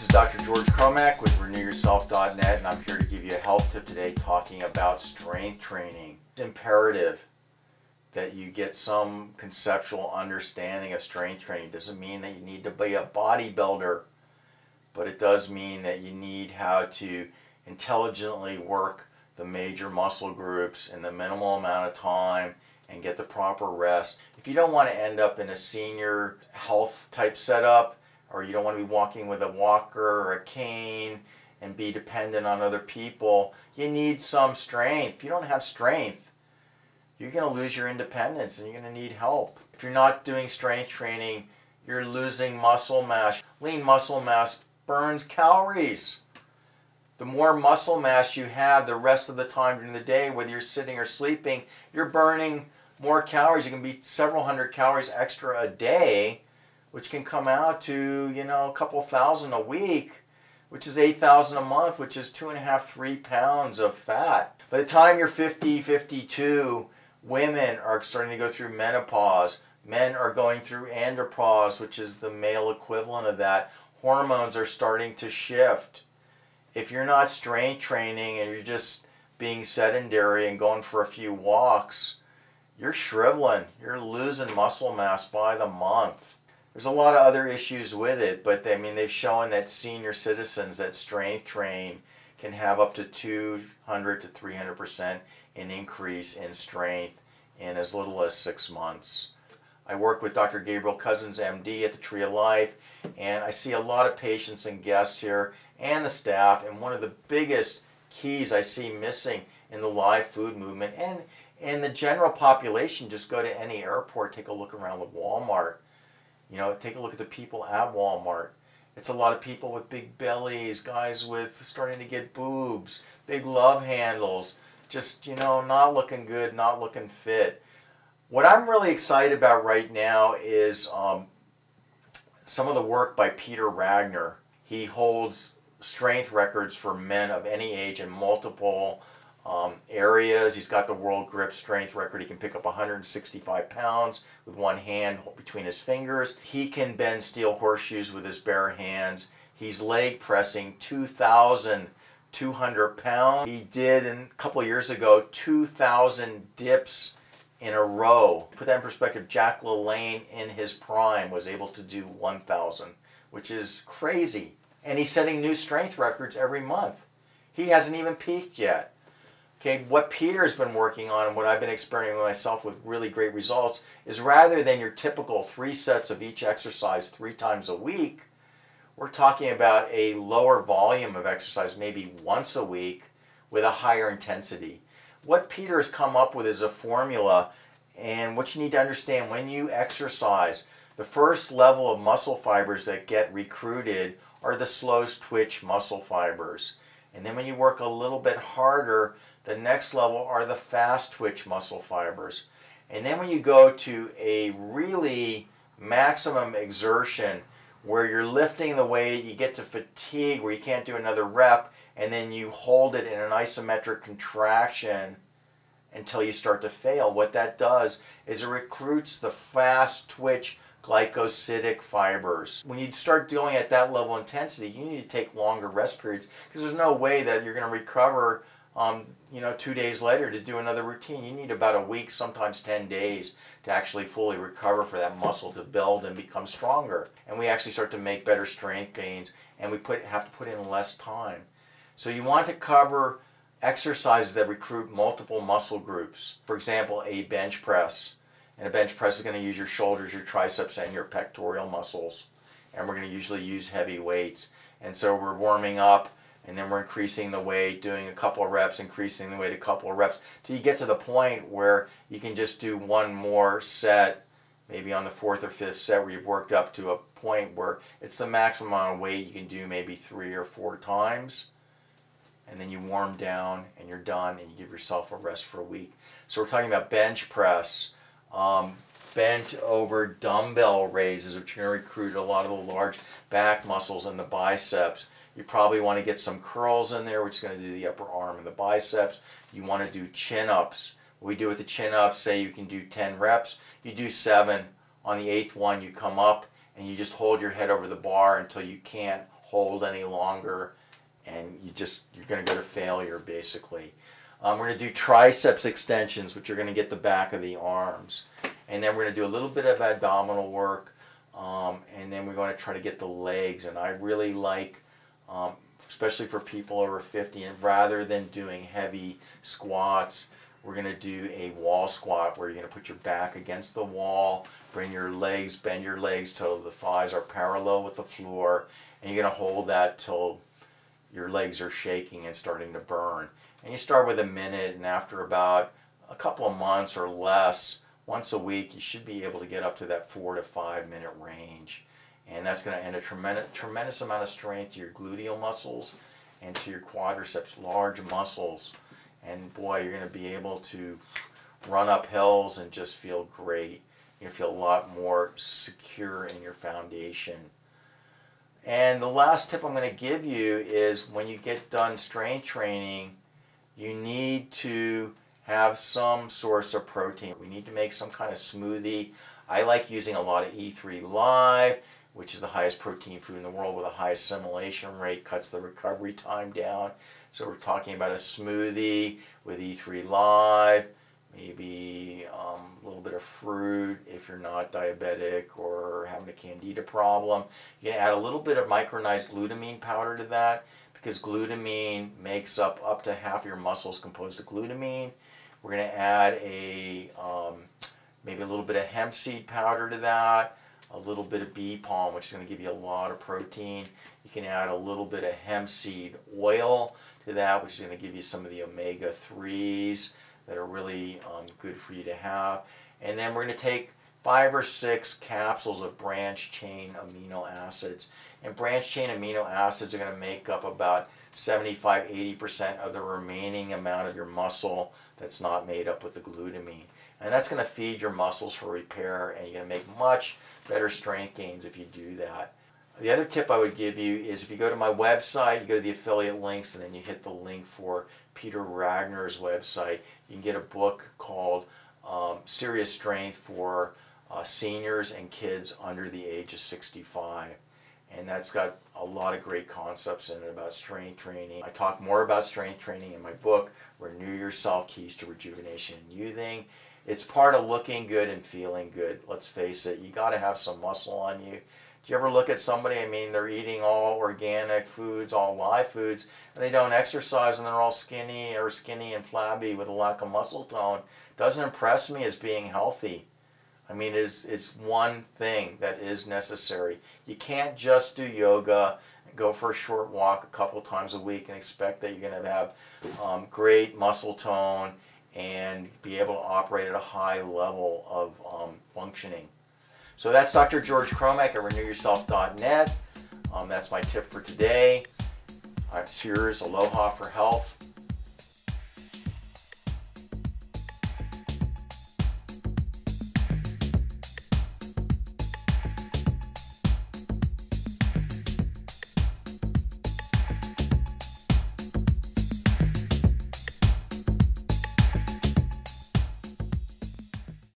is Dr. George Cromack with RenewYourself.net, and I'm here to give you a health tip today talking about strength training. It's imperative that you get some conceptual understanding of strength training. It doesn't mean that you need to be a bodybuilder, but it does mean that you need how to intelligently work the major muscle groups in the minimal amount of time and get the proper rest. If you don't want to end up in a senior health type setup, or you don't want to be walking with a walker or a cane and be dependent on other people, you need some strength. If you don't have strength, you're going to lose your independence and you're going to need help. If you're not doing strength training, you're losing muscle mass. Lean muscle mass burns calories. The more muscle mass you have the rest of the time during the day, whether you're sitting or sleeping, you're burning more calories. It can be several hundred calories extra a day, which can come out to, a couple thousand a week, which is 8,000 a month, which is 2.5, 3 pounds of fat. By the time you're 50, 52, women are starting to go through menopause. Men are going through andropause, which is the male equivalent of that. Hormones are starting to shift. If you're not strength training and you're just being sedentary and going for a few walks, you're shriveling. You're losing muscle mass by the month. There's a lot of other issues with it, but they've shown that senior citizens that strength train can have up to 200 to 300% an increase in strength in as little as 6 months. I work with Dr. Gabriel Cousins, MD, at the Tree of Life, and I see a lot of patients and guests here and the staff, and one of the biggest keys I see missing in the live food movement and in the general population, just go to any airport, take a look around the Walmart. Take a look at the people at Walmart. It's a lot of people with big bellies, guys with starting to get boobs, big love handles, just, not looking good, not looking fit. What I'm really excited about right now is some of the work by Peter Ragnar. He holds strength records for men of any age in multiple areas. He's got the world grip strength record. He can pick up 165 pounds with one hand between his fingers. He can bend steel horseshoes with his bare hands. He's leg pressing 2,200 pounds. He did, a couple of years ago, 2,000 dips in a row. Put that in perspective, Jack LaLanne in his prime was able to do 1,000, which is crazy. And he's setting new strength records every month. He hasn't even peaked yet. Okay, what Peter's been working on and what I've been experimenting myself with really great results is rather than your typical 3 sets of each exercise 3 times a week, we're talking about a lower volume of exercise, maybe once a week with a higher intensity. What Peter has come up with is a formula, and what you need to understand when you exercise, the first level of muscle fibers that get recruited are the slowest twitch muscle fibers. And then when you work a little bit harder, the next level are the fast twitch muscle fibers. And then when you go to a really maximum exertion where you're lifting the weight, you get to fatigue where you can't do another rep, and then you hold it in an isometric contraction until you start to fail. What that does is it recruits the fast twitch glycosidic fibers. When you start going at that level of intensity, you need to take longer rest periods because there's no way that you're going to recover 2 days later to do another routine. You need about a week, sometimes 10 days to actually fully recover for that muscle to build and become stronger. And we actually start to make better strength gains, and we have to put in less time. So you want to cover exercises that recruit multiple muscle groups. For example, a bench press. And a bench press is going to use your shoulders, your triceps, and your pectoral muscles. And we're going to usually use heavy weights. And so we're warming up, and then we're increasing the weight, doing a couple of reps, increasing the weight a couple of reps, till you get to the point where you can just do one more set, maybe on the 4th or 5th set where you've worked up to a point where it's the maximum amount of weight you can do maybe 3 or 4 times. And then you warm down and you're done and you give yourself a rest for a week. So we're talking about bench press, bent over dumbbell raises, which are going to recruit a lot of the large back muscles and the biceps. You probably want to get some curls in there, which is going to do the upper arm and the biceps. You want to do chin-ups. What we do with the chin-ups, say you can do 10 reps, you do 7. On the 8th one, you come up and you just hold your head over the bar until you can't hold any longer, and you're going to go to failure basically. We're going to do triceps extensions, which are going to get the back of the arms. And then we're going to do a little bit of abdominal work, and then we're going to try to get the legs. And I really like, especially for people over 50, and rather than doing heavy squats, we're going to do a wall squat where you're going to put your back against the wall, bring your legs, bend your legs till the thighs are parallel with the floor, and you're going to hold that till your legs are shaking and starting to burn. And you start with a minute, and after about a couple of months or less, once a week, you should be able to get up to that 4 to 5 minute range. And that's going to add a tremendous amount of strength to your gluteal muscles and to your quadriceps, large muscles. And boy, you're going to be able to run up hills and just feel great. You're going to feel a lot more secure in your foundation. And the last tip I'm going to give you is when you get done strength training, you need to have some source of protein. We need to make some kind of smoothie. I like using a lot of E3 Live, which is the highest protein food in the world with a high assimilation rate, cuts the recovery time down. So we're talking about a smoothie with E3 Live, maybe a little bit of fruit if you're not diabetic or having a candida problem. You can add a little bit of micronized glutamine powder to that, because glutamine makes up to half your muscles composed of glutamine. We're going to add maybe a little bit of hemp seed powder to that, a little bit of bee pollen, which is going to give you a lot of protein. You can add a little bit of hemp seed oil to that, which is going to give you some of the omega-3s that are really good for you to have. And then we're going to take 5 or 6 capsules of branched chain amino acids. And branched chain amino acids are going to make up about 75–80% of the remaining amount of your muscle that's not made up with the glutamine. And that's going to feed your muscles for repair, and you're going to make much better strength gains if you do that. The other tip I would give you is if you go to my website, you go to the affiliate links, and then you hit the link for Peter Ragnar's website. You can get a book called Serious Strength for Seniors and Kids under the age of 65. And that's got a lot of great concepts in it about strength training. I talk more about strength training in my book, Renew Yourself, Keys to Rejuvenation and Youthing. It's part of looking good and feeling good. Let's face it, you got to have some muscle on you. Do you ever look at somebody, I mean, they're eating all organic foods, all live foods, and they don't exercise, and they're all skinny and flabby with a lack of muscle tone? Doesn't impress me as being healthy. I mean, it's one thing that is necessary. You can't just do yoga and go for a short walk a couple times a week and expect that you're going to have great muscle tone and be able to operate at a high level of functioning. So that's Dr. George Cromack at RenewYourself.net. That's my tip for today. Cheers, aloha for health.